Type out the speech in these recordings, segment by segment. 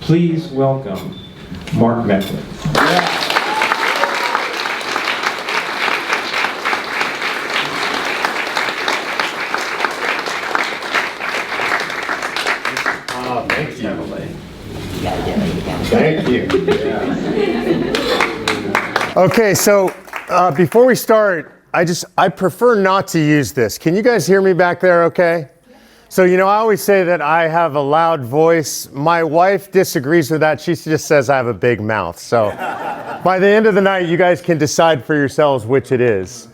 Please welcome Mark Meckler. Thank you. Thank you. Okay, so before we start, I prefer not to use this. Can you guys hear me back there okay? So, I always say that I have a loud voice. My wife disagrees with that. She just says I have a big mouth. So by the end of the night, you guys can decide for yourselves which it is.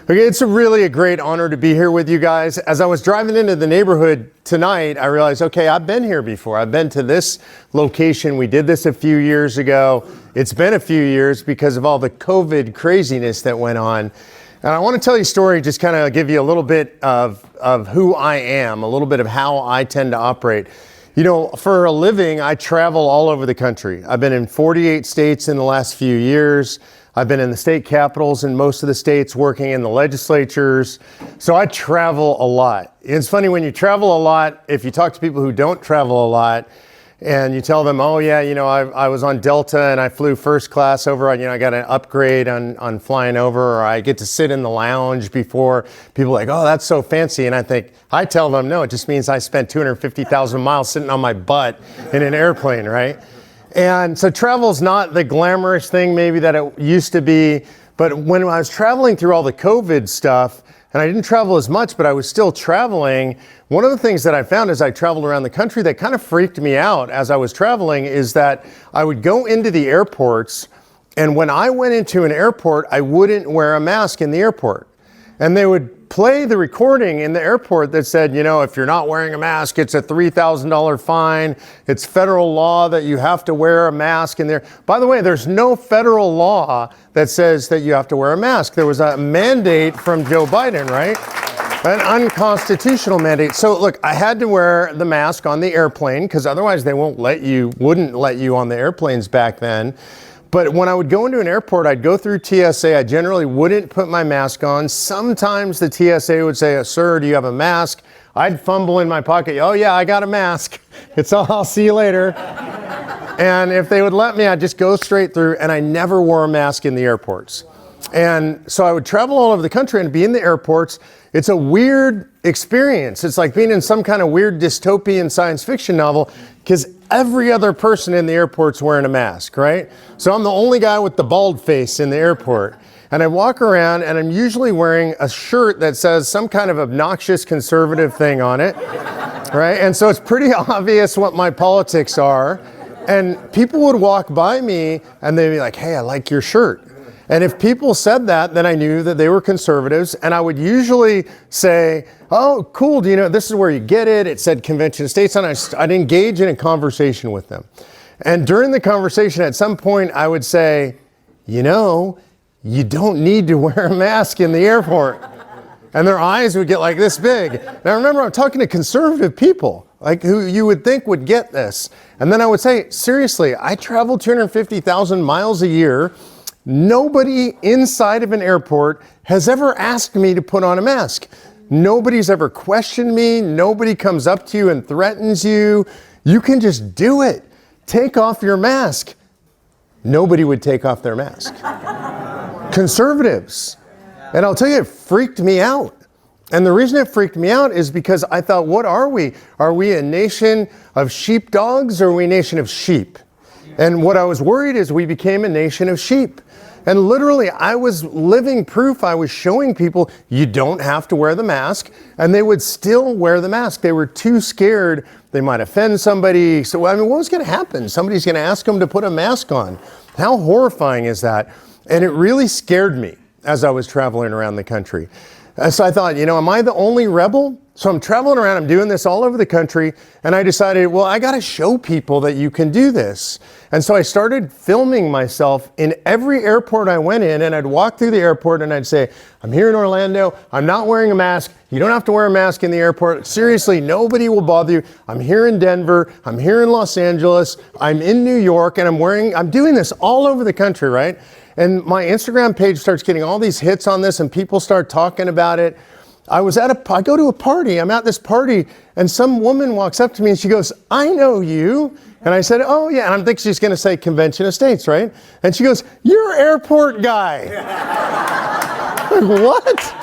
Okay, it's really a great honor to be here with you guys. As I was driving into the neighborhood tonight, I realized, okay, I've been here before. I've been to this location. We did this a few years ago. It's been a few years because of all the COVID craziness that went on. And I want to tell you a story, just kind of give you a little bit of who I am, a little bit of how I tend to operate. For a living, I travel all over the country. I've been in 48 states in the last few years. I've been in the state capitals in most of the states, working in the legislatures. So I travel a lot. It's funny when you travel a lot, if you talk to people who don't travel a lot, and you tell them, oh yeah, I was on Delta and I flew first class over, I got an upgrade on flying over, or I get to sit in the lounge before, people are like, oh, that's so fancy. And I tell them, no, it just means I spent 250,000 miles sitting on my butt in an airplane, right? And so travel's not the glamorous thing maybe that it used to be, but when I was traveling through all the COVID stuff, and I didn't travel as much, but I was still traveling. One of the things that I found as I traveled around the country that kind of freaked me out as I was traveling is that I would go into the airports, and when I went into an airport, I wouldn't wear a mask in the airport. And they would play the recording in the airport that said, if you're not wearing a mask, it's a $3,000 fine. It's federal law that you have to wear a mask in there. By the way, there's no federal law that says that you have to wear a mask. There was a mandate from Joe Biden, right? An unconstitutional mandate. So look, I had to wear the mask on the airplane because otherwise they wouldn't let you on the airplanes back then. But when I would go into an airport, I'd go through TSA. I generally wouldn't put my mask on. Sometimes the TSA would say, sir, do you have a mask? I'd fumble in my pocket. Oh yeah, I got a mask. I'll see you later. And if they would let me, I'd just go straight through, and I never wore a mask in the airports. And so I would travel all over the country and be in the airports. It's a weird experience. It's like being in some kind of weird dystopian science fiction novel because every other person in the airport's wearing a mask, right? So I'm the only guy with the bald face in the airport. And I walk around and I'm usually wearing a shirt that says some kind of obnoxious conservative thing on it, right? And so it's pretty obvious what my politics are. And people would walk by me and they'd be like, hey, I like your shirt. And if people said that, then I knew that they were conservatives. And I would usually say, oh, cool, this is where you get it. It said Convention of States on it. I'd engage in a conversation with them. And during the conversation, at some point, I would say, you don't need to wear a mask in the airport. And their eyes would get like this big. Now remember, I'm talking to conservative people, like who you would think would get this. And then I would say, seriously, I travel 250,000 miles a year. Nobody inside of an airport has ever asked me to put on a mask. Nobody's ever questioned me. Nobody comes up to you and threatens you. You can just do it. Take off your mask. Nobody would take off their mask. Conservatives. And I'll tell you, it freaked me out. And the reason it freaked me out is because I thought, what are we? Are we a nation of sheepdogs or are we a nation of sheep? And what I was worried is we became a nation of sheep. And literally, I was living proof. I was showing people you don't have to wear the mask, and they would still wear the mask. They were too scared they might offend somebody. So, what was going to happen? Somebody's going to ask them to put a mask on. How horrifying is that? And it really scared me as I was traveling around the country. So I thought, am I the only rebel? So I'm traveling around, I'm doing this all over the country, and I decided, well, I got to show people that you can do this. And so I started filming myself in every airport I went in, and I'd walk through the airport and I'd say, I'm here in Orlando, I'm not wearing a mask, you don't have to wear a mask in the airport, seriously, nobody will bother you. I'm here in Denver, I'm here in Los Angeles, I'm in New York, and I'm doing this all over the country, right? And my Instagram page starts getting all these hits on this, and people start talking about it. I go to a party, I'm at this party, and some woman walks up to me and she goes, I know you. And I said, oh yeah, and I'm thinking she's going to say Convention of States, right? And she goes, you're airport guy. Like, what?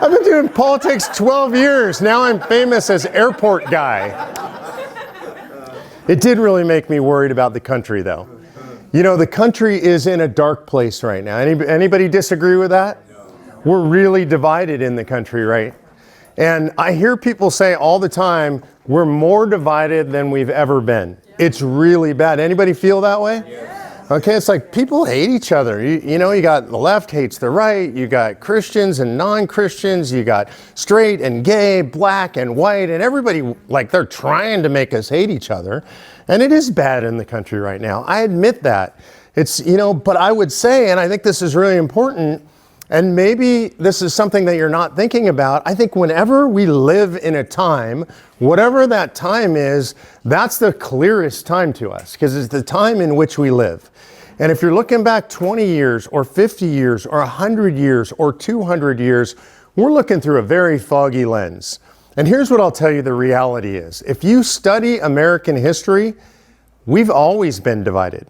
I've been doing politics 12 years. Now I'm famous as airport guy. It did really make me worried about the country, though. You know, the country is in a dark place right now. Anybody disagree with that? We're really divided in the country, right? And I hear people say all the time, we're more divided than we've ever been. It's really bad. Anybody feel that way? Okay, it's like people hate each other. You know, you got the left hates the right, you got Christians and non-Christians, you got straight and gay, black and white, and everybody, like, they're trying to make us hate each other. And it is bad in the country right now. I admit that. It's, you know, but I would say, and I think this is really important, and maybe this is something that you're not thinking about. I think whenever we live in a time, whatever that time is, that's the clearest time to us, because it's the time in which we live. And if you're looking back 20 years or 50 years or 100 years or 200 years, we're looking through a very foggy lens. And here's what I'll tell you the reality is. If you study American history, we've always been divided.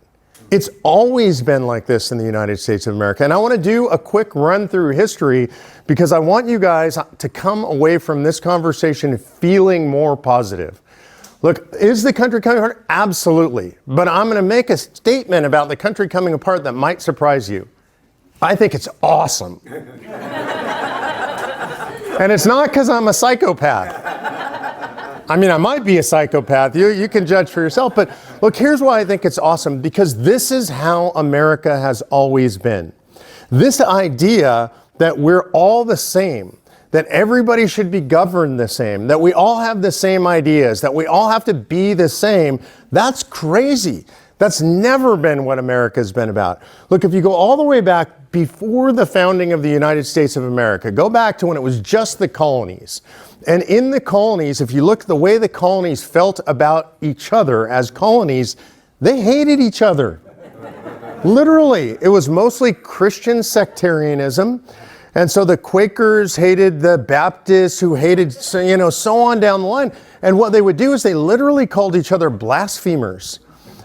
It's always been like this in the United States of America. And I want to do a quick run through history because I want you guys to come away from this conversation feeling more positive. Look, is the country coming apart? Absolutely. But I'm going to make a statement about the country coming apart that might surprise you. I think it's awesome. And it's not because I'm a psychopath. I mean, I might be a psychopath. You can judge for yourself. But look, here's why I think it's awesome. Because this is how America has always been. This idea that we're all the same, that everybody should be governed the same, that we all have the same ideas, that we all have to be the same, that's crazy. That's never been what America's been about. Look, if you go all the way back before the founding of the United States of America, go back to when it was just the colonies. And in the colonies, if you look at the way the colonies felt about each other as colonies, they hated each other. Literally, it was mostly Christian sectarianism. And so the Quakers hated the Baptists, who hated, you know, so on down the line. And what they would do is they literally called each other blasphemers.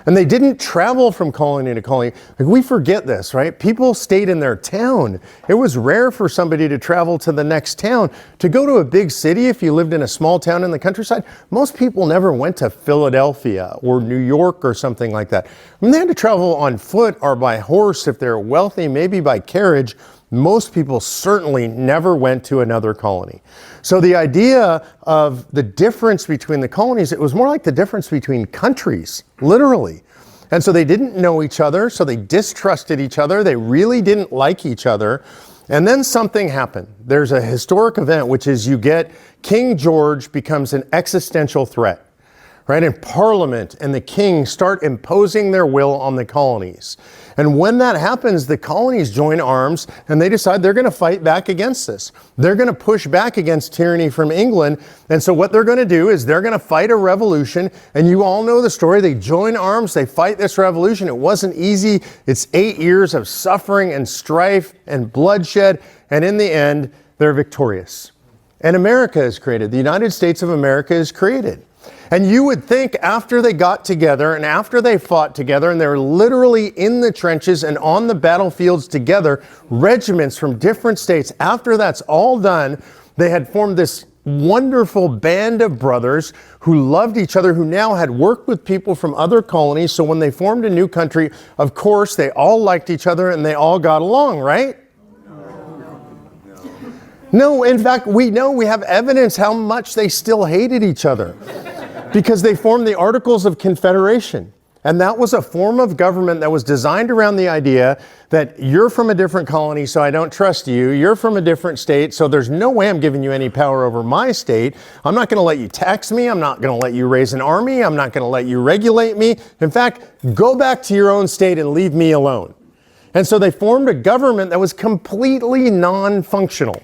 And they didn't travel from colony to colony. Like, we forget this, right? People stayed in their town. It was rare for somebody to travel to the next town. To go to a big city, if you lived in a small town in the countryside, most people never went to Philadelphia or New York or something like that. I mean, they had to travel on foot or by horse if they're wealthy, maybe by carriage. Most people certainly never went to another colony. So the idea of the difference between the colonies, it was more like the difference between countries, literally. And so they didn't know each other, so they distrusted each other. They really didn't like each other. And then something happened. There's a historic event, which is you get King George becomes an existential threat, right? And Parliament and the king start imposing their will on the colonies. And when that happens, the colonies join arms and they decide they're going to fight back against this. They're going to push back against tyranny from England. And so what they're going to do is they're going to fight a revolution. And you all know the story. They join arms. They fight this revolution. It wasn't easy. It's 8 years of suffering and strife and bloodshed. And in the end, they're victorious. And America is created. The United States of America is created. And you would think after they got together and after they fought together and they were literally in the trenches and on the battlefields together, regiments from different states, after that's all done, they had formed this wonderful band of brothers who loved each other, who now had worked with people from other colonies. So when they formed a new country, of course, they all liked each other and they all got along, right? No, in fact, we have evidence how much they still hated each other because they formed the Articles of Confederation. And that was a form of government that was designed around the idea that you're from a different colony, so I don't trust you. You're from a different state, so there's no way I'm giving you any power over my state. I'm not going to let you tax me. I'm not going to let you raise an army. I'm not going to let you regulate me. In fact, go back to your own state and leave me alone. And so they formed a government that was completely non-functional.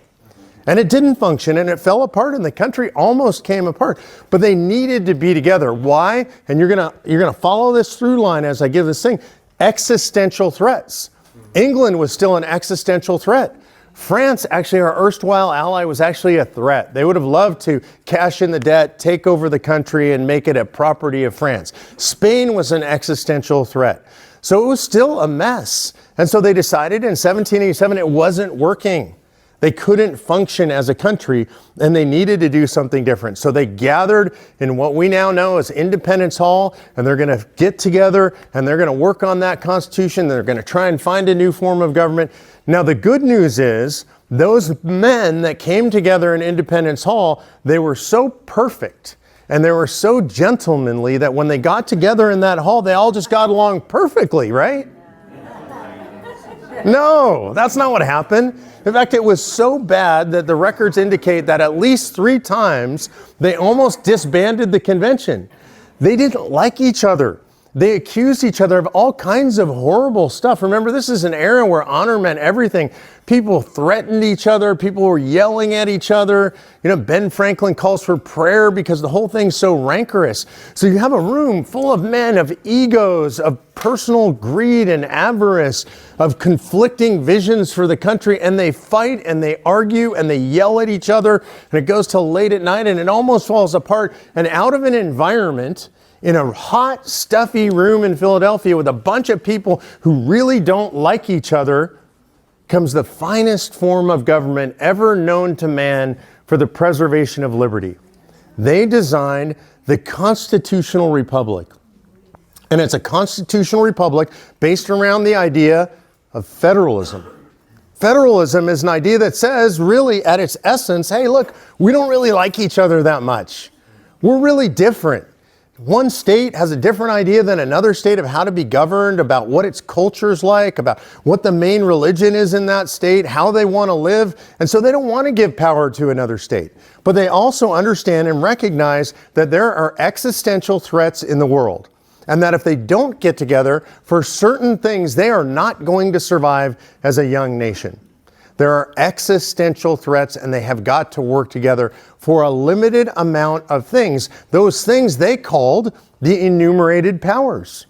And it didn't function and it fell apart and the country almost came apart. But they needed to be together. Why? And you're gonna follow this through line as I give this thing. Existential threats. England was still an existential threat. France, actually our erstwhile ally, was actually a threat. They would have loved to cash in the debt, take over the country, and make it a property of France. Spain was an existential threat. So it was still a mess. And so they decided in 1787 it wasn't working. They couldn't function as a country, and they needed to do something different. So they gathered in what we now know as Independence Hall, and they're going to get together, and they're going to work on that Constitution. They're going to try and find a new form of government. Now, the good news is those men that came together in Independence Hall, they were so perfect, and they were so gentlemanly that when they got together in that hall, they all just got along perfectly, right? No, that's not what happened. In fact, it was so bad that the records indicate that at least 3 times they almost disbanded the convention. They didn't like each other. They accused each other of all kinds of horrible stuff. Remember, this is an era where honor meant everything. People threatened each other. People were yelling at each other. You know, Ben Franklin calls for prayer because the whole thing's so rancorous. So you have a room full of men of egos, of personal greed and avarice, of conflicting visions for the country, and they fight and they argue and they yell at each other, and it goes till late at night and it almost falls apart. And out of an environment in a hot, stuffy room in Philadelphia with a bunch of people who really don't like each other comes the finest form of government ever known to man for the preservation of liberty. They designed the Constitutional Republic. And it's a constitutional republic based around the idea of federalism. Federalism is an idea that says, really, at its essence, hey, look, we don't really like each other that much. We're really different. One state has a different idea than another state of how to be governed, about what its culture's like, about what the main religion is in that state, how they want to live. And so they don't want to give power to another state. But they also understand and recognize that there are existential threats in the world. And that if they don't get together for certain things, they are not going to survive as a young nation. There are existential threats, and they have got to work together for a limited amount of things. Those things they called the enumerated powers.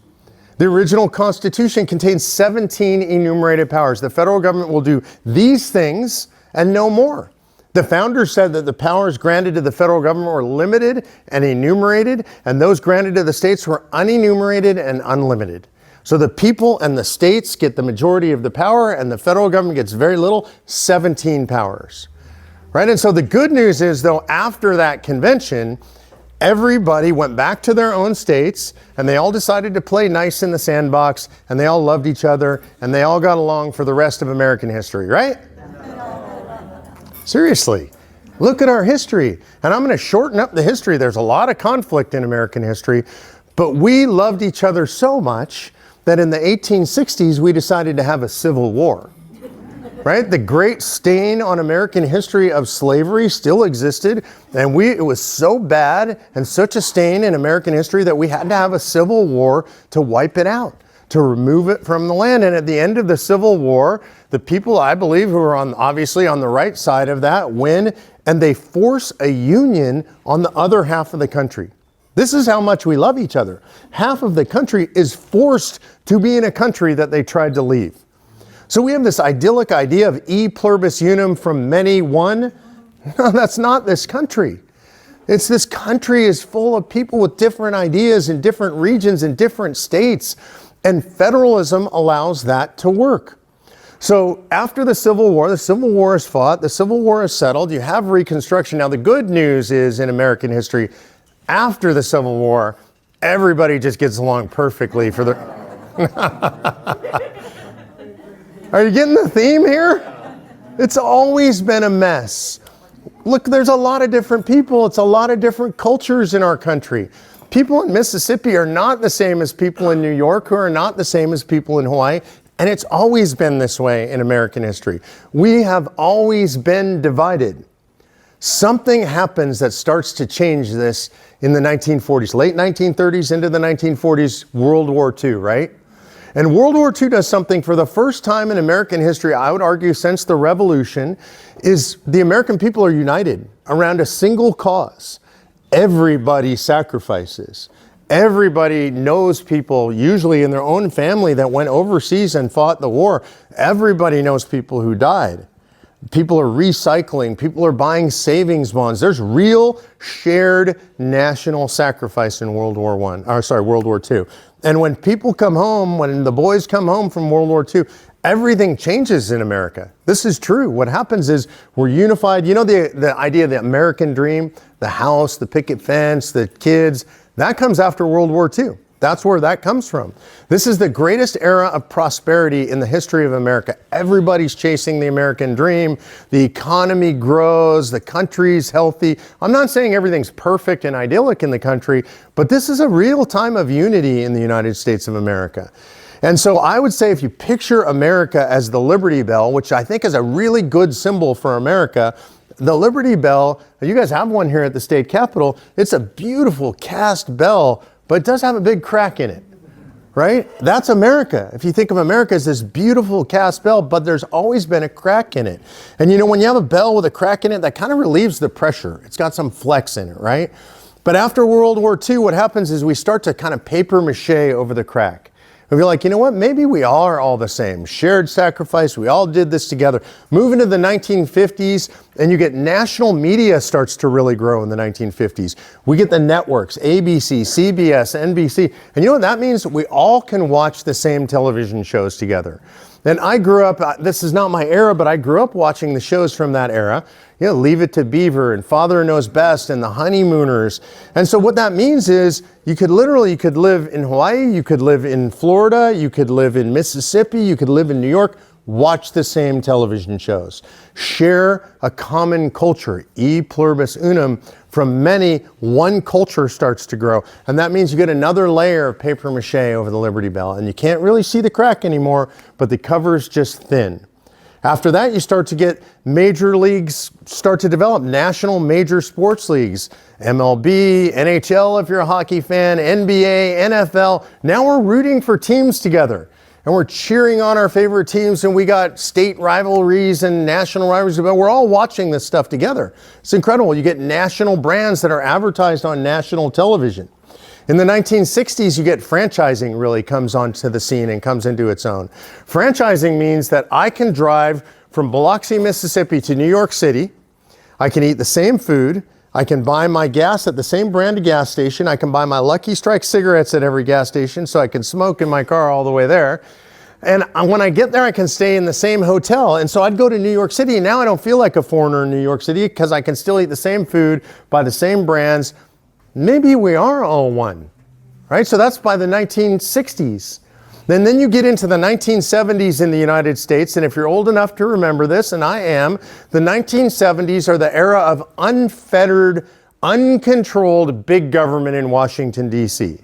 The original Constitution contains 17 enumerated powers. The federal government will do these things and no more. The founders said that the powers granted to the federal government were limited and enumerated, and those granted to the states were unenumerated and unlimited. So the people and the states get the majority of the power, and the federal government gets very little, 17 powers. Right? And so the good news is, though, after that convention, everybody went back to their own states, and they all decided to play nice in the sandbox, and they all loved each other, and they all got along for the rest of American history, right? Seriously. Look at our history. And I'm going to shorten up the history. There's a lot of conflict in American history, but we loved each other so much that in the 1860s, we decided to have a civil war, right? The great stain on American history of slavery still existed, and it was so bad and such a stain in American history that we had to have a civil war to wipe it out, to remove it from the land. And at the end of the Civil War, the people, I believe, who are obviously on the right side of that win, and they force a union on the other half of the country. This is how much we love each other. Half of the country is forced to be in a country that they tried to leave. So we have this idyllic idea of e pluribus unum, from many one. No, that's not this country. It's this country is full of people with different ideas in different regions and different states. And federalism allows that to work. So after the Civil War is fought, the Civil War is settled, you have Reconstruction. Now the good news is in American history, after the Civil War, everybody just gets along perfectly for the... Are you getting the theme here? It's always been a mess. Look, there's a lot of different people. It's a lot of different cultures in our country. People in Mississippi are not the same as people in New York, who are not the same as people in Hawaii. And it's always been this way in American history. We have always been divided. Something happens that starts to change this in the 1940s, late 1930s into the 1940s, World War II, right? And World War II does something for the first time in American history, I would argue since the Revolution, is the American people are united around a single cause. Everybody sacrifices. Everybody knows people, usually in their own family, that went overseas and fought the war. Everybody knows people who died. People are recycling. People are buying savings bonds. There's real shared national sacrifice in World War II. And when people come home, when the boys come home from World War II, everything changes in America. This is true. What happens is we're unified. You know the idea of the American dream, the house, the picket fence, the kids, that comes after World War II. That's where that comes from. This is the greatest era of prosperity in the history of America. Everybody's chasing the American dream. The economy grows. The country's healthy. I'm not saying everything's perfect and idyllic in the country, but this is a real time of unity in the United States of America. And so I would say if you picture America as the Liberty Bell, which I think is a really good symbol for America, the Liberty Bell, you guys have one here at the state capitol. It's a beautiful cast bell, but it does have a big crack in it, right? That's America. If you think of America as this beautiful cast bell, but there's always been a crack in it. And you know, when you have a bell with a crack in it, that kind of relieves the pressure. It's got some flex in it, right? But after World War II, what happens is we start to kind of paper mache over the crack. And we're like, you know what? Maybe we are all the same. Shared sacrifice. We all did this together. Move into the 1950s, and you get national media starts to really grow in the 1950s. We get the networks, ABC, CBS, NBC. And you know what that means? We all can watch the same television shows together. And I grew up, this is not my era, but I grew up watching the shows from that era. You know, Leave It to Beaver and Father Knows Best and The Honeymooners. And so what that means is you could live in Hawaii, you could live in Florida, you could live in Mississippi, you could live in New York, watch the same television shows. Share a common culture. E pluribus unum. From many, one culture starts to grow. And that means you get another layer of paper mache over the Liberty Bell. And you can't really see the crack anymore, but the cover's just thin. After that, you start to get major leagues start to develop, national major sports leagues. MLB, NHL if you're a hockey fan, NBA, NFL. Now we're rooting for teams together. And we're cheering on our favorite teams, and we got state rivalries and national rivalries, but we're all watching this stuff together. It's incredible. You get national brands that are advertised on national television. In the 1960s, you get franchising really comes onto the scene and comes into its own. Franchising means that I can drive from Biloxi, Mississippi to New York City. I can eat the same food. I can buy my gas at the same brand of gas station. I can buy my Lucky Strike cigarettes at every gas station, so I can smoke in my car all the way there. And when I get there, I can stay in the same hotel. And so I'd go to New York City, and now I don't feel like a foreigner in New York City because I can still eat the same food, buy the same brands. Maybe we are all one, right? So that's by the 1960s. And then you get into the 1970s in the United States, and if you're old enough to remember this, and I am, the 1970s are the era of unfettered, uncontrolled big government in Washington, D.C.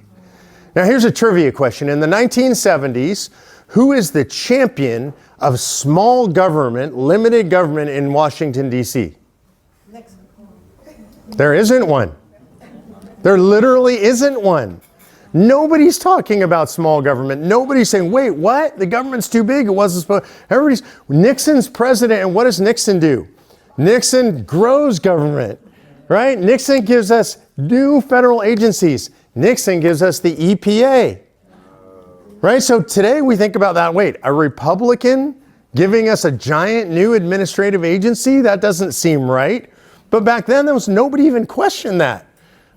Now here's a trivia question. In the 1970s, who is the champion of small government, limited government in Washington, D.C.? Nixon. There isn't one. There literally isn't one. Nobody's talking about small government. Nobody's saying, wait, what? The government's too big. It wasn't supposed. Nixon's president, and what does Nixon do? Nixon grows government, right? Nixon gives us new federal agencies. Nixon gives us the EPA, right? So today we think about that. Wait, a Republican giving us a giant new administrative agency? That doesn't seem right. But back then, there was nobody even questioned that.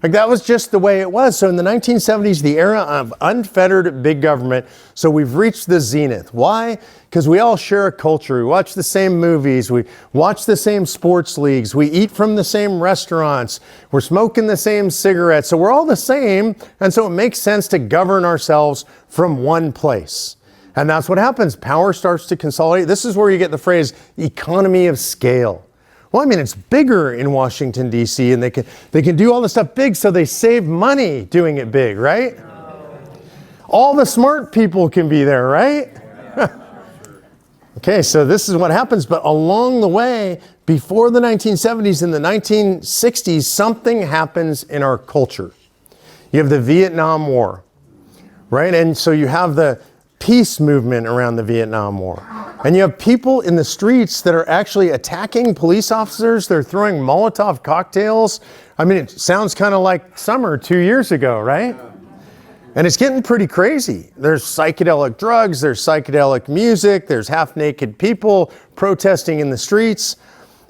Like that was just the way it was. So in the 1970s, the era of unfettered big government. So we've reached the zenith. Why? Because we all share a culture. We watch the same movies. We watch the same sports leagues. We eat from the same restaurants. We're smoking the same cigarettes. So we're all the same. And so it makes sense to govern ourselves from one place. And that's what happens. Power starts to consolidate. This is where you get the phrase economy of scale. Well, I mean, it's bigger in Washington, D.C., and they can do all this stuff big, so they save money doing it big, right? All the smart people can be there, right? Okay, so this is what happens. But along the way, before the 1970s, in the 1960s, something happens in our culture. You have the Vietnam War, right? And so you have the peace movement around the Vietnam War. And you have people in the streets that are actually attacking police officers. They're throwing Molotov cocktails. I mean, it sounds kind of like summer 2 years ago, right? And it's getting pretty crazy. There's psychedelic drugs, there's psychedelic music, there's half-naked people protesting in the streets.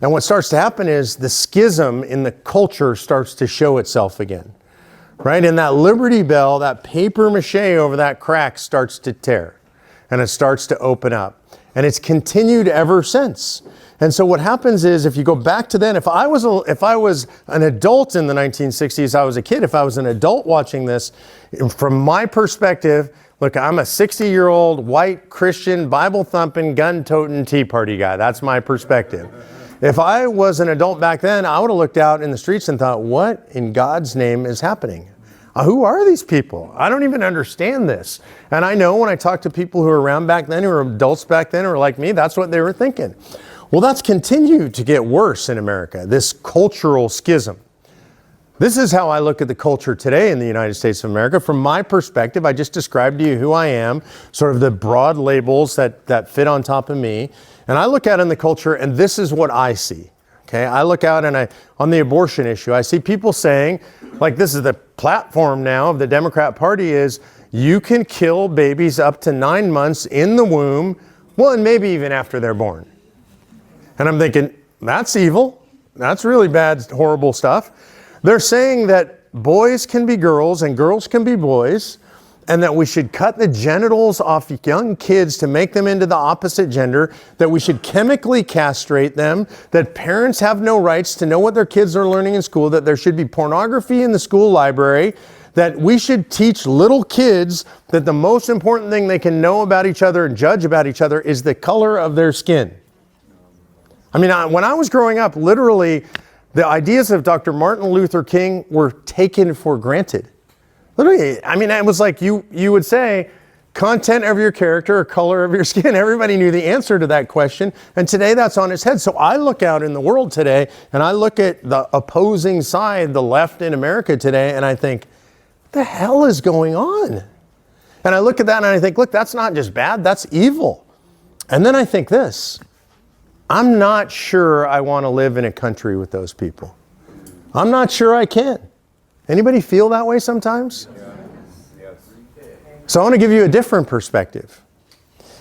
And what starts to happen is the schism in the culture starts to show itself again, right? And that Liberty Bell, that paper mache over that crack starts to tear, and it starts to open up. And it's continued ever since. And so what happens is, if you go back to then, if I was an adult in the 1960s, I was a kid, if I was an adult watching this, from my perspective, look, I'm a 60-year-old white Christian Bible-thumping, gun-toting Tea Party guy. That's my perspective. If I was an adult back then, I would have looked out in the streets and thought, what in God's name is happening? Who are these people? I don't even understand this. And I know when I talk to people who were around back then, who were adults back then, who were like me, that's what they were thinking. Well, that's continued to get worse in America, this cultural schism. This is how I look at the culture today in the United States of America. From my perspective, I just described to you who I am, sort of the broad labels that fit on top of me. And I look out in the culture, and this is what I see. Okay, I look out and on the abortion issue, I see people saying, like, this is the platform now of the Democrat Party, is you can kill babies up to 9 months in the womb, well, and maybe even after they're born. And I'm thinking, that's evil. That's really bad, horrible stuff. They're saying that boys can be girls and girls can be boys, and that we should cut the genitals off young kids to make them into the opposite gender, that we should chemically castrate them, that parents have no rights to know what their kids are learning in school, that there should be pornography in the school library, that we should teach little kids that the most important thing they can know about each other and judge about each other is the color of their skin. I mean, when I was growing up, literally, the ideas of Dr. Martin Luther King were taken for granted. Literally, I mean, it was like you would say, content of your character or color of your skin. Everybody knew the answer to that question. And today that's on its head. So I look out in the world today and I look at the opposing side, the left in America today, and I think, what the hell is going on? And I look at that and I think, look, that's not just bad, that's evil. And then I think this, I'm not sure I want to live in a country with those people. I'm not sure I can. Anybody feel that way sometimes? Yes. So I want to give you a different perspective.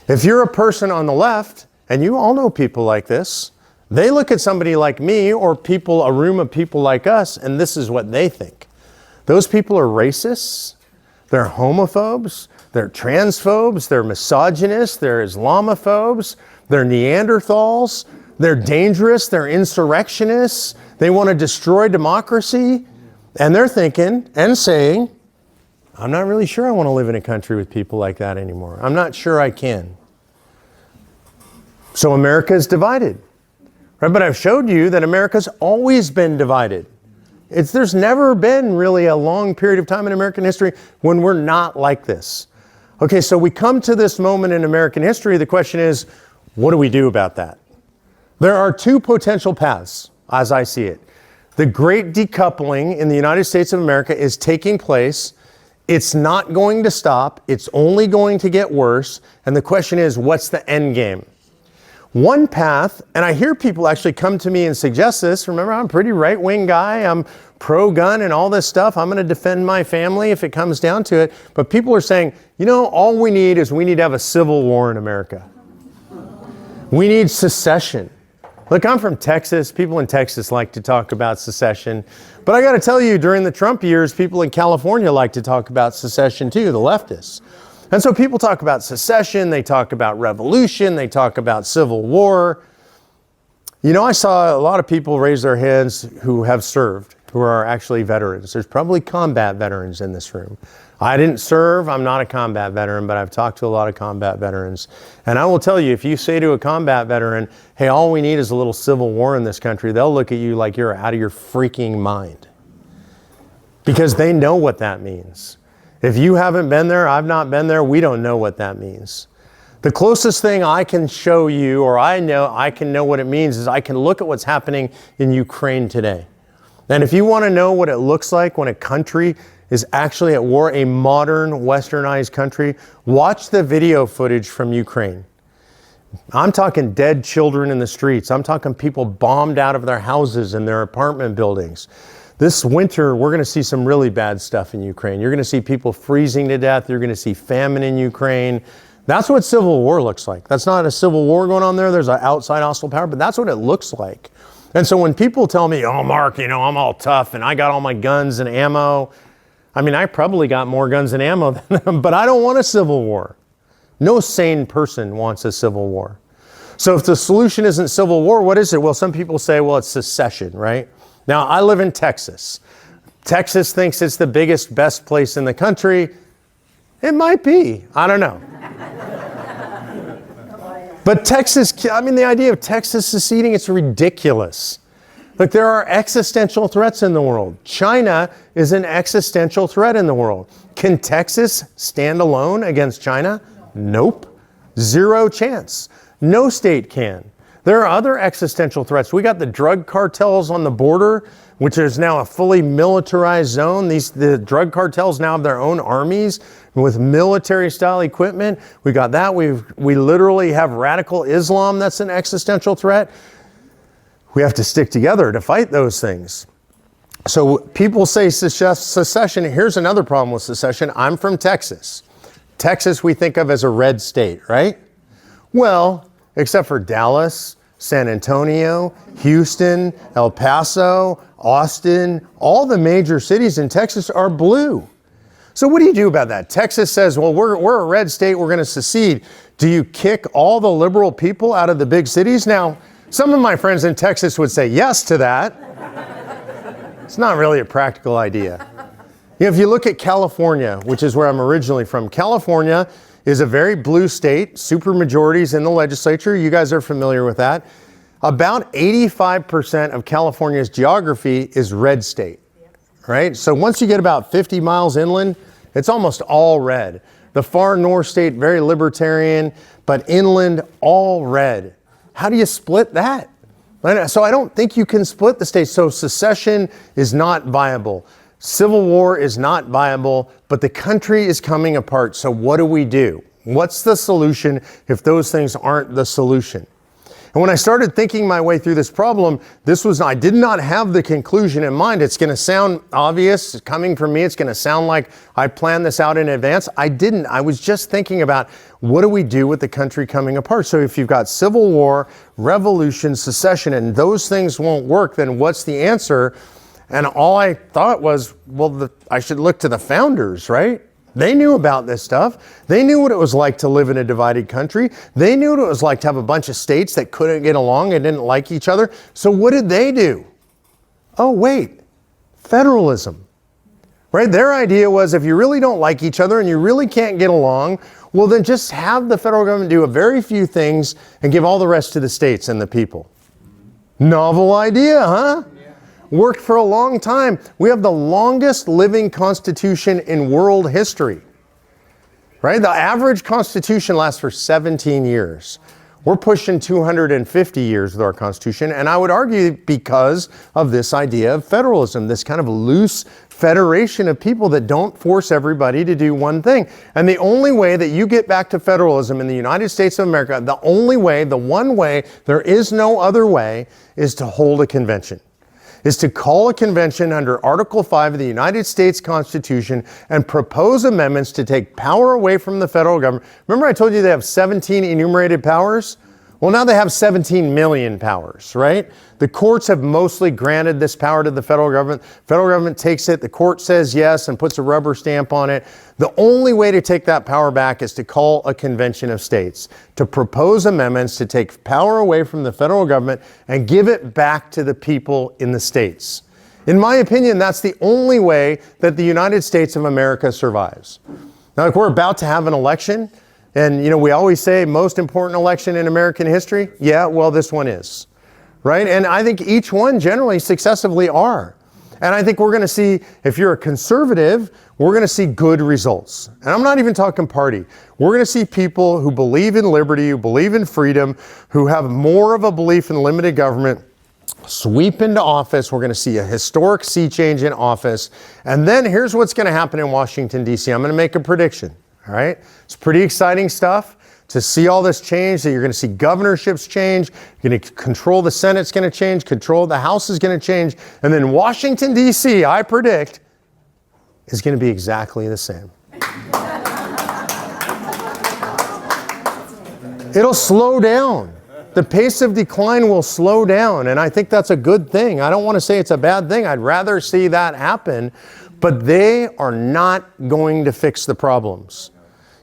If you're a person on the left, and you all know people like this, they look at somebody like me or a room of people like us, and this is what they think. Those people are racists, they're homophobes, they're transphobes, they're misogynists, they're Islamophobes, they're Neanderthals, they're dangerous, they're insurrectionists, they want to destroy democracy. And they're thinking and saying, I'm not really sure I want to live in a country with people like that anymore. I'm not sure I can. So America is divided. Right? But I've showed you that America's always been divided. There's never been really a long period of time in American history when we're not like this. Okay, so we come to this moment in American history. The question is, what do we do about that? There are two potential paths, as I see it. The great decoupling in the United States of America is taking place. It's not going to stop. It's only going to get worse. And the question is, what's the end game? One path, and I hear people actually come to me and suggest this. Remember, I'm a pretty right-wing guy. I'm pro-gun and all this stuff. I'm going to defend my family if it comes down to it. But people are saying, all we need to have a civil war in America. We need secession. Look, I'm from Texas. People in Texas like to talk about secession. But I got to tell you, during the Trump years, people in California like to talk about secession too, the leftists. And so people talk about secession, they talk about revolution, they talk about civil war. I saw a lot of people raise their hands who have served, who are actually veterans. There's probably combat veterans in this room. I didn't serve, I'm not a combat veteran, but I've talked to a lot of combat veterans. And I will tell you, if you say to a combat veteran, hey, all we need is a little civil war in this country, they'll look at you like you're out of your freaking mind. Because they know what that means. If you haven't been there, I've not been there, we don't know what that means. The closest thing I can show you, or I can know what it means, is I can look at what's happening in Ukraine today. And if you want to know what it looks like when a country is actually at war, a modern westernized country, watch the video footage from Ukraine. I'm talking dead children in the streets. I'm talking people bombed out of their houses and their apartment buildings. This winter, we're going to see some really bad stuff in Ukraine. You're going to see people freezing to death. You're going to see famine in Ukraine. That's what civil war looks like. That's not a civil war going on there. There's an outside hostile power, but that's what it looks like. And so when people tell me, oh, Mark, I'm all tough and I got all my guns and ammo. I mean, I probably got more guns and ammo than them, but I don't want a civil war. No sane person wants a civil war. So if the solution isn't civil war, what is it? Well, some people say, well, it's secession, right? Now, I live in Texas. Texas thinks it's the biggest, best place in the country. It might be. I don't know. But Texas, the idea of Texas seceding, it's ridiculous. Look, there are existential threats in the world. China is an existential threat in the world. Can Texas stand alone against China? Nope. Zero chance. No state can. There are other existential threats. We got the drug cartels on the border, which is now a fully militarized zone. The drug cartels now have their own armies with military-style equipment. We got that. We literally have radical Islam that's an existential threat. We have to stick together to fight those things. So people say secession. Here's another problem with secession. I'm from Texas. Texas we think of as a red state, right? Well, except for Dallas, San Antonio, Houston, El Paso, Austin, all the major cities in Texas are blue. So what do you do about that? Texas says, well, we're a red state, we're going to secede. Do you kick all the liberal people out of the big cities? Now, some of my friends in Texas would say yes to that. It's not really a practical idea. If you look at California, which is where I'm originally from, California is a very blue state, super majorities in the legislature. You guys are familiar with that. About 85% of California's geography is red state, right? So once you get about 50 miles inland, it's almost all red. The far north state, very libertarian, but inland, all red. How do you split that? So I don't think you can split the state. So secession is not viable. Civil war is not viable, but the country is coming apart. So what do? What's the solution if those things aren't the solution? And when I started thinking my way through this problem, I did not have the conclusion in mind. It's going to sound obvious coming from me. It's going to sound like I planned this out in advance. I didn't. I was just thinking about what do we do with the country coming apart? So if you've got civil war, revolution, secession, and those things won't work, then what's the answer? And all I thought was, well, I should look to the founders, right? They knew about this stuff. They knew what it was like to live in a divided country. They knew what it was like to have a bunch of states that couldn't get along and didn't like each other. So what did they do? Oh, wait, federalism, right? Their idea was if you really don't like each other and you really can't get along, well, then just have the federal government do a very few things and give all the rest to the states and the people. Novel idea, huh? Worked for a long time. We have the longest living constitution in world history, right? The average constitution lasts for 17 years. We're pushing 250 years with our constitution, and I would argue because of this idea of federalism, this kind of loose federation of people that don't force everybody to do one thing. And the only way that you get back to federalism in the United States of America, the only way, the one way, there is no other way, is to hold a convention. Is to call a convention under Article 5 of the United States Constitution and propose amendments to take power away from the federal government. Remember I told you they have 17 enumerated powers? Well, now they have 17 million powers, right? The courts have mostly granted this power to the federal government. Federal government takes it, the court says yes and puts a rubber stamp on it. The only way to take that power back is to call a convention of states, to propose amendments to take power away from the federal government and give it back to the people in the states. In my opinion, that's the only way that the United States of America survives. Now, if we're about to have an election, and, we always say most important election in American history. Yeah, well, this one is, right? And I think each one generally successively are. And I think we're going to see, if you're a conservative, we're going to see good results. And I'm not even talking party. We're going to see people who believe in liberty, who believe in freedom, who have more of a belief in limited government, sweep into office. We're going to see a historic sea change in office. And then here's what's going to happen in Washington, D.C. I'm going to make a prediction. All right, it's pretty exciting stuff. to see all this change, that you're going to see governorships change, you're going to control the Senate's going to change, control the House is going to change, and then Washington, D.C., I predict, is going to be exactly the same. It'll slow down. The pace of decline will slow down, and I think that's a good thing. I don't want to say it's a bad thing. I'd rather see that happen, but they are not going to fix the problems.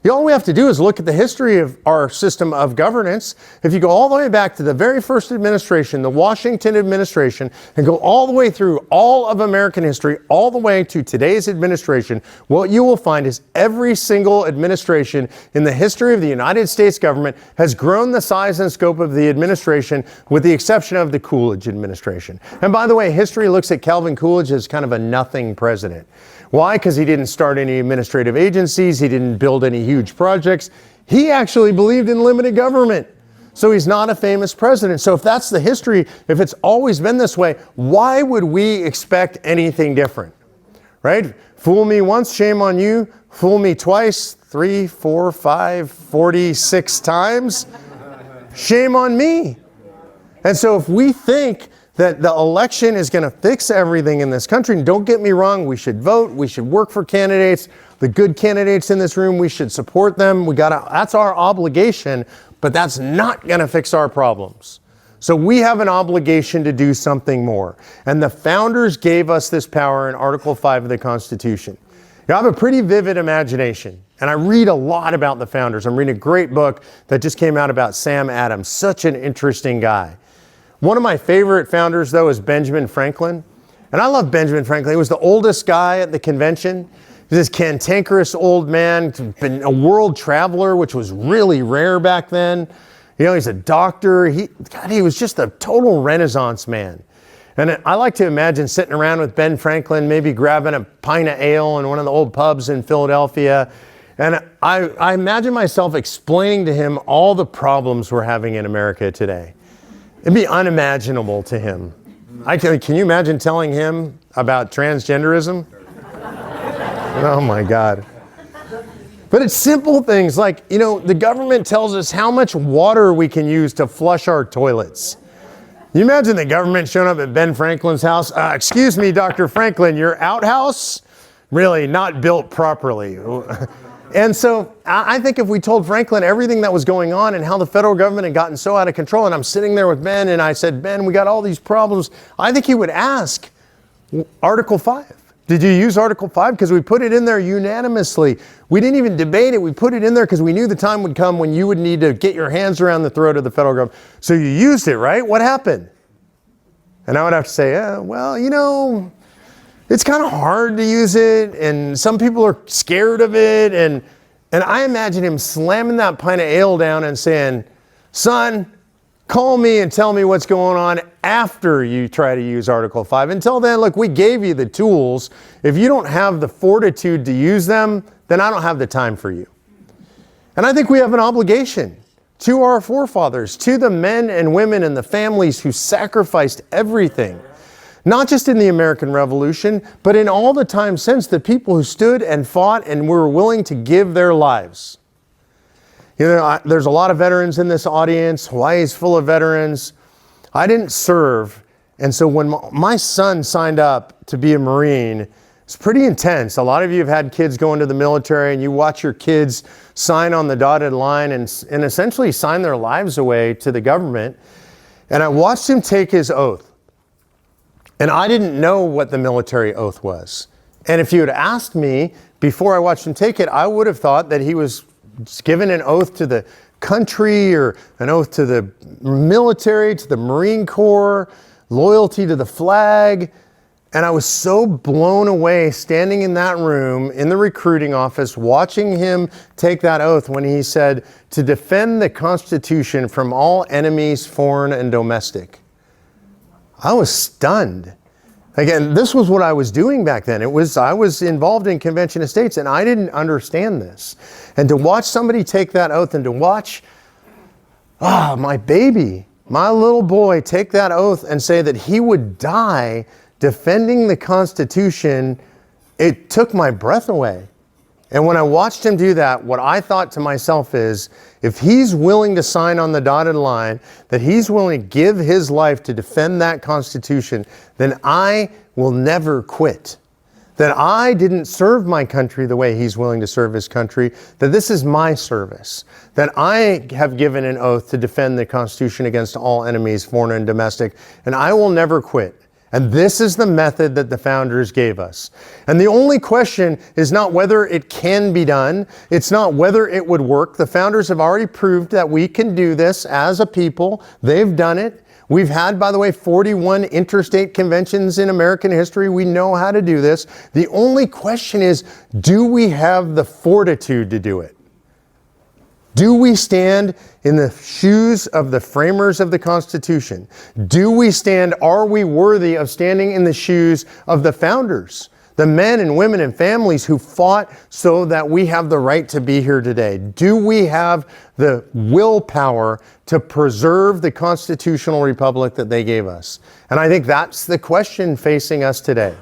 All we have to do is look at the history of our system of governance. If you go all the way back to the very first administration, the Washington administration, and go all the way through all of American history, all the way to today's administration, what you will find is every single administration in the history of the United States government has grown the size and scope of the administration, with the exception of the Coolidge administration. And by the way, history looks at Calvin Coolidge as kind of a nothing president. Why? Because he didn't start any administrative agencies. He didn't build any huge projects. He actually believed in limited government. So he's not a famous president. So if that's the history, if it's always been this way, why would we expect anything different? Right? Fool me once, shame on you. Fool me twice, 3, 4, 5, 46 times. Shame on me. And so if we think that the election is going to fix everything in this country, and don't get me wrong, we should vote, we should work for candidates, the good candidates in this room, we should support them. That's our obligation, but that's not going to fix our problems. So we have an obligation to do something more. And the founders gave us this power in Article 5 of the Constitution. I have a pretty vivid imagination, and I read a lot about the founders. I'm reading a great book that just came out about Sam Adams, such an interesting guy. One of my favorite founders, though, is Benjamin Franklin. And I love Benjamin Franklin. He was the oldest guy at the convention. This cantankerous old man, been a world traveler, which was really rare back then. He's a doctor. He was just a total Renaissance man. And I like to imagine sitting around with Ben Franklin, maybe grabbing a pint of ale in one of the old pubs in Philadelphia. And I imagine myself explaining to him all the problems we're having in America today. It'd be unimaginable to him. Can you imagine telling him about transgenderism? Oh my God. But it's simple things like, the government tells us how much water we can use to flush our toilets. You imagine the government showing up at Ben Franklin's house? Excuse me, Dr. Franklin, your outhouse? Really not built properly. And so I think if we told Franklin everything that was going on and how the federal government had gotten so out of control, and I'm sitting there with Ben and I said, Ben, we got all these problems, I think he would ask, Article 5. Did you use Article 5? Because we put it in there unanimously. We didn't even debate it. We put it in there because we knew the time would come when you would need to get your hands around the throat of the federal government. So you used it, right? What happened? And I would have to say, it's kind of hard to use it, and some people are scared of it, and I imagine him slamming that pint of ale down and saying, son, call me and tell me what's going on after you try to use Article 5. Until then, look, we gave you the tools. If you don't have the fortitude to use them, then I don't have the time for you. And I think we have an obligation to our forefathers, to the men and women and the families who sacrificed everything. Not just in the American Revolution, but in all the time since, the people who stood and fought and were willing to give their lives. There's a lot of veterans in this audience. Hawaii's full of veterans. I didn't serve. And so when my son signed up to be a Marine, it's pretty intense. A lot of you have had kids go into the military, and you watch your kids sign on the dotted line and essentially sign their lives away to the government. And I watched him take his oath. And I didn't know what the military oath was. And if you had asked me before I watched him take it, I would have thought that he was given an oath to the country or an oath to the military, to the Marine Corps, loyalty to the flag. And I was so blown away standing in that room in the recruiting office, watching him take that oath when he said, to defend the Constitution from all enemies, foreign and domestic. I was stunned. Again, this was what I was doing back then. I was involved in convention estates, and I didn't understand this. And to watch somebody take that oath, and to watch my baby, my little boy, take that oath and say that he would die defending the Constitution, it took my breath away. And when I watched him do that, what I thought to myself is, if he's willing to sign on the dotted line, that he's willing to give his life to defend that Constitution, then I will never quit. That I didn't serve my country the way he's willing to serve his country, that this is my service, that I have given an oath to defend the Constitution against all enemies, foreign and domestic, and I will never quit. And this is the method that the founders gave us. And the only question is not whether it can be done. It's not whether it would work. The founders have already proved that we can do this as a people. They've done it. We've had, by the way, 41 interstate conventions in American history. We know how to do this. The only question is, do we have the fortitude to do it? Do we stand in the shoes of the framers of the Constitution? Do we stand, are we worthy of standing in the shoes of the founders? The men and women and families who fought so that we have the right to be here today. Do we have the willpower to preserve the constitutional republic that they gave us? And I think that's the question facing us today.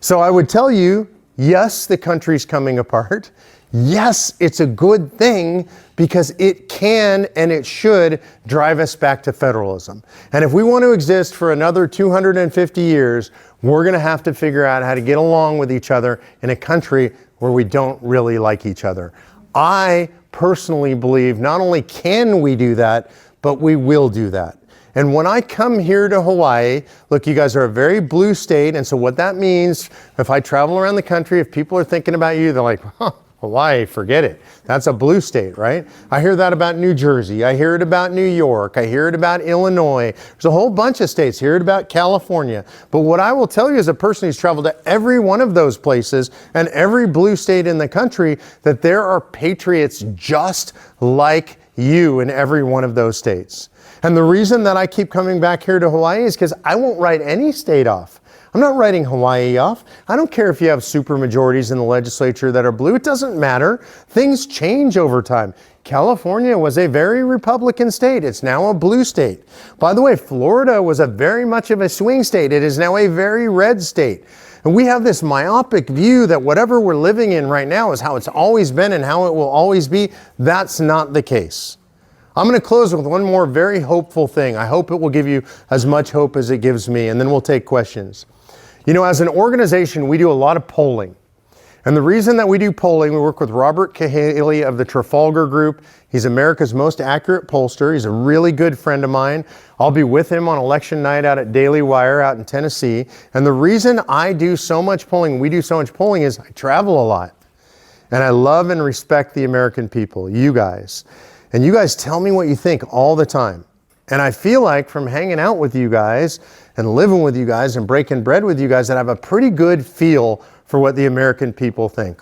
So I would tell you, yes, the country's coming apart. Yes, it's a good thing because it can and it should drive us back to federalism. And if we want to exist for another 250 years, we're going to have to figure out how to get along with each other in a country where we don't really like each other. I personally believe not only can we do that, but we will do that. And when I come here to Hawaii, look, you guys are a very blue state. And so what that means, if I travel around the country, if people are thinking about you, they're like, huh, Hawaii, forget it. That's a blue state, right? I hear that about New Jersey. I hear it about New York. I hear it about Illinois. There's a whole bunch of states. I hear it about California. But what I will tell you as a person who's traveled to every one of those places and every blue state in the country, that there are patriots just like you in every one of those states. And the reason that I keep coming back here to Hawaii is because I won't write any state off. I'm not writing Hawaii off. I don't care if you have supermajorities in the legislature that are blue. It doesn't matter. Things change over time. California was a very Republican state. It's now a blue state. By the way, Florida was a very much of a swing state. It is now a very red state. And we have this myopic view that whatever we're living in right now is how it's always been and how it will always be. That's not the case. I'm going to close with one more very hopeful thing. I hope it will give you as much hope as it gives me, and then we'll take questions. You know, as an organization, we do a lot of polling. And the reason that we do polling, we work with Robert Cahaley of the Trafalgar Group. He's America's most accurate pollster. He's a really good friend of mine. I'll be with him on election night out at Daily Wire out in Tennessee. And the reason I do so much polling, we do so much polling, is I travel a lot. And I love and respect the American people, you guys. And you guys tell me what you think all the time. And I feel like from hanging out with you guys and living with you guys and breaking bread with you guys that I have a pretty good feel for what the American people think.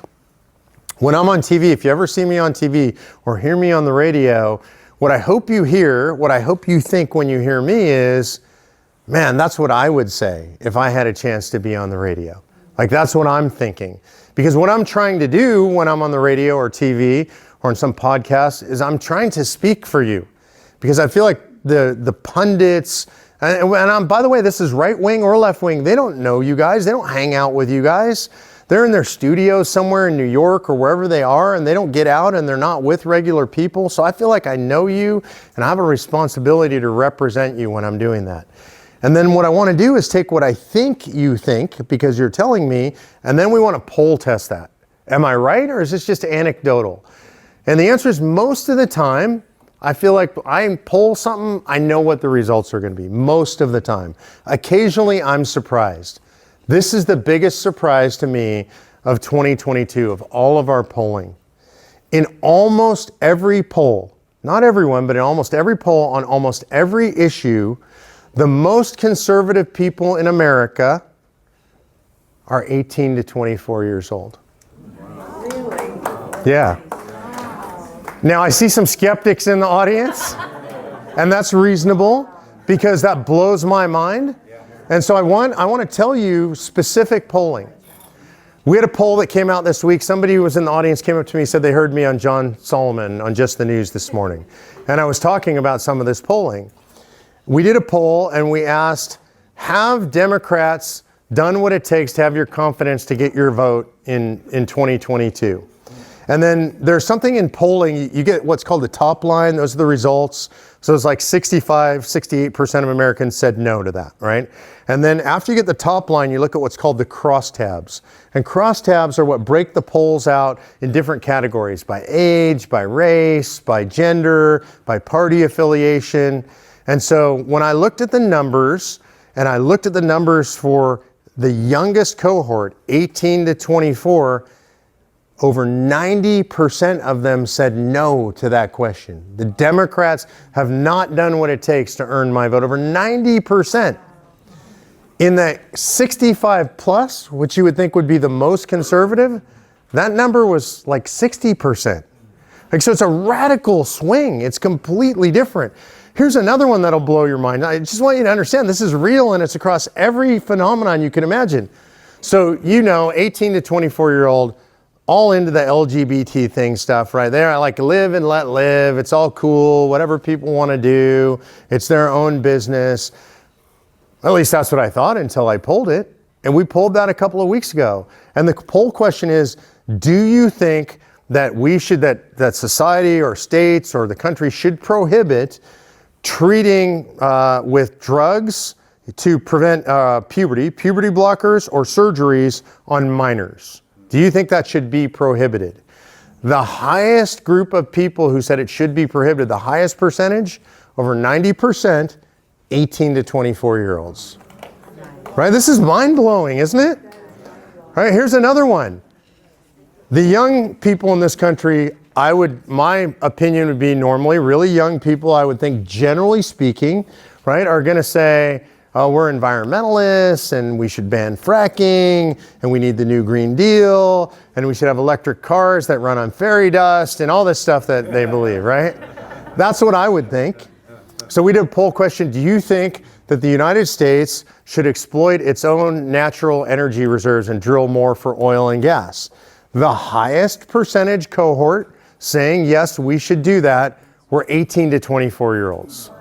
When I'm on TV, if you ever see me on TV or hear me on the radio, what I hope you hear, what I hope you think when you hear me is, man, that's what I would say if I had a chance to be on the radio. Like, that's what I'm thinking. Because what I'm trying to do when I'm on the radio or TV or in some podcast is I'm trying to speak for you. Because I feel like the pundits, and by the way, this is right wing or left wing, they don't know you guys. They don't hang out with you guys. They're in their studios somewhere in New York or wherever they are, and they don't get out and they're not with regular people. So I feel like I know you and I have a responsibility to represent you when I'm doing that. And then what I want to do is take what I think you think, because you're telling me, and then we want to poll test that. Am I right, or is this just anecdotal? And the answer is, most of the time, I feel like I poll something, I know what the results are going to be most of the time. Occasionally, I'm surprised. This is the biggest surprise to me of 2022, of all of our polling. In almost every poll, not everyone, but in almost every poll on almost every issue, the most conservative people in America are 18 to 24 years old. Really? Yeah. Now, I see some skeptics in the audience, and that's reasonable because that blows my mind. And so I want to tell you specific polling. We had a poll that came out this week. Somebody who was in the audience came up to me and said they heard me on John Solomon on Just the News this morning. And I was talking about some of this polling. We did a poll and we asked, have Democrats done what it takes to have your confidence to get your vote in 2022? And then there's something in polling, you get what's called the top line, those are the results. So it's like 68% of Americans said no to that, right? And then after you get the top line, you look at what's called the crosstabs. And crosstabs are what break the polls out in different categories, by age, by race, by gender, by party affiliation. And so when I looked at the numbers, and I looked at the numbers for the youngest cohort, 18 to 24, over 90% of them said no to that question. The Democrats have not done what it takes to earn my vote. Over 90%. In the 65 plus, which you would think would be the most conservative, that number was like 60%. So it's a radical swing. It's completely different. Here's another one that'll blow your mind. I just want you to understand this is real and it's across every phenomenon you can imagine. So 18 to 24-year-old, all into the LGBT thing stuff right there. I like live and let live. It's all cool, whatever people want to do. It's their own business. At least that's what I thought until I polled it. And we polled that a couple of weeks ago. And the poll question is, do you think that that society or states or the country should prohibit treating with drugs to prevent puberty blockers or surgeries on minors? Do you think that should be prohibited? The highest group of people who said it should be prohibited, the highest percentage, over 90%, 18 to 24-year-olds. Right? This is mind-blowing, isn't it? Right, here's another one. The young people in this country, my opinion would be normally really young people, I would think generally speaking, right, are going to say, oh, we're environmentalists and we should ban fracking and we need the new Green Deal and we should have electric cars that run on fairy dust and all this stuff that they believe, right? That's what I would think. So we did a poll question, do you think that the United States should exploit its own natural energy reserves and drill more for oil and gas? The highest percentage cohort saying, yes, we should do that, were 18 to 24-year-olds.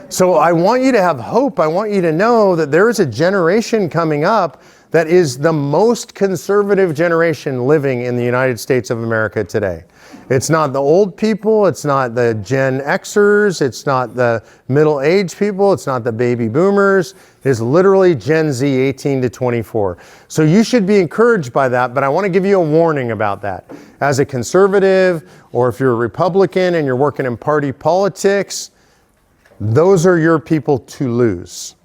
So I want you to have hope. I want you to know that there is a generation coming up that is the most conservative generation living in the United States of America today. It's not the old people. It's not the Gen Xers. It's not the middle-aged people. It's not the baby boomers. It's literally Gen Z, 18 to 24. So you should be encouraged by that, but I want to give you a warning about that. As a conservative, or if you're a Republican and you're working in party politics, those are your people to lose.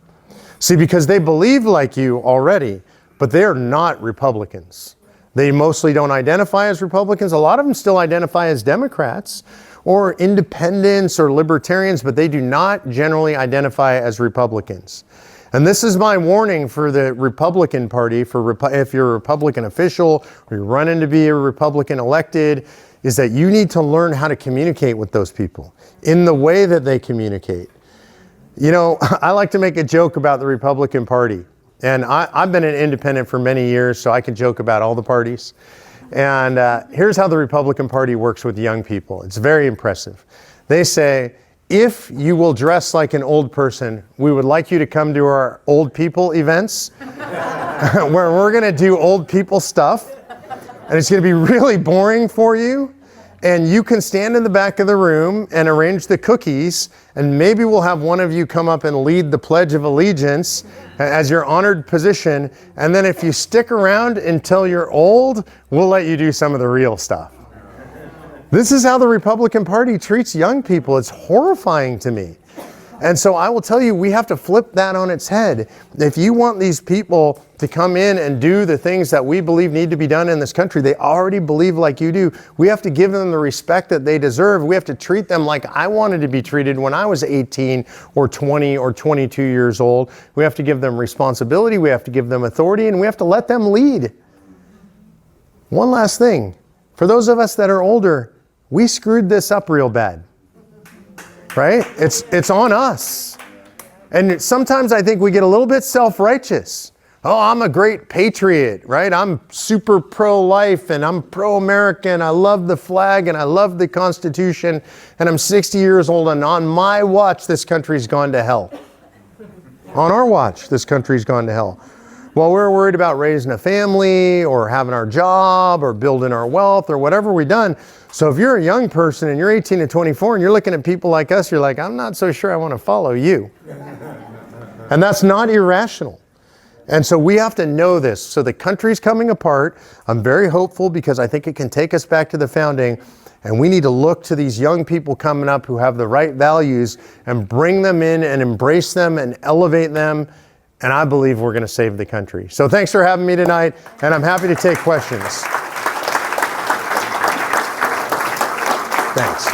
See, because they believe like you already, but they are not Republicans. They mostly don't identify as Republicans. A lot of them still identify as Democrats or independents or libertarians, but they do not generally identify as Republicans. And this is my warning for the Republican Party, if you're a Republican official or you're running to be a Republican elected, is that you need to learn how to communicate with those people in the way that they communicate. I like to make a joke about the Republican Party. And I've been an independent for many years, so I can joke about all the parties. And here's how the Republican Party works with young people. It's very impressive. They say, if you will dress like an old person, we would like you to come to our old people events where we're going to do old people stuff. And it's going to be really boring for you. And you can stand in the back of the room and arrange the cookies, and maybe we'll have one of you come up and lead the Pledge of Allegiance as your honored position. And then if you stick around until you're old, we'll let you do some of the real stuff. This is how the Republican Party treats young people. It's horrifying to me. And so I will tell you, we have to flip that on its head. If you want these people to come in and do the things that we believe need to be done in this country, they already believe like you do. We have to give them the respect that they deserve. We have to treat them like I wanted to be treated when I was 18 or 20 or 22 years old. We have to give them responsibility. We have to give them authority, and we have to let them lead. One last thing. For those of us that are older, we screwed this up real bad. Right? It's on us. And sometimes I think we get a little bit self-righteous. Oh, I'm a great patriot, right? I'm super pro-life and I'm pro-American. I love the flag and I love the Constitution. And I'm 60 years old, and on my watch, this country's gone to hell. On our watch, this country's gone to hell. Well, we're worried about raising a family or having our job or building our wealth or whatever we've done. So if you're a young person and you're 18 to 24 and you're looking at people like us, you're like, I'm not so sure I want to follow you. And that's not irrational. And so we have to know this. So the country's coming apart. I'm very hopeful because I think it can take us back to the founding. And we need to look to these young people coming up who have the right values and bring them in and embrace them and elevate them. And I believe we're going to save the country. So thanks for having me tonight. And I'm happy to take questions. Thanks.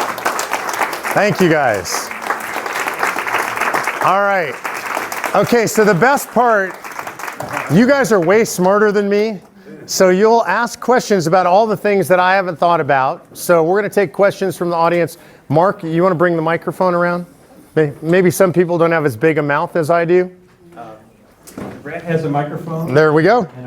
Thank you guys. All right. Okay, so the best part, you guys are way smarter than me. So you'll ask questions about all the things that I haven't thought about. So we're going to take questions from the audience. Mark, you want to bring the microphone around? Maybe some people don't have as big a mouth as I do. Brett has a microphone. There we go.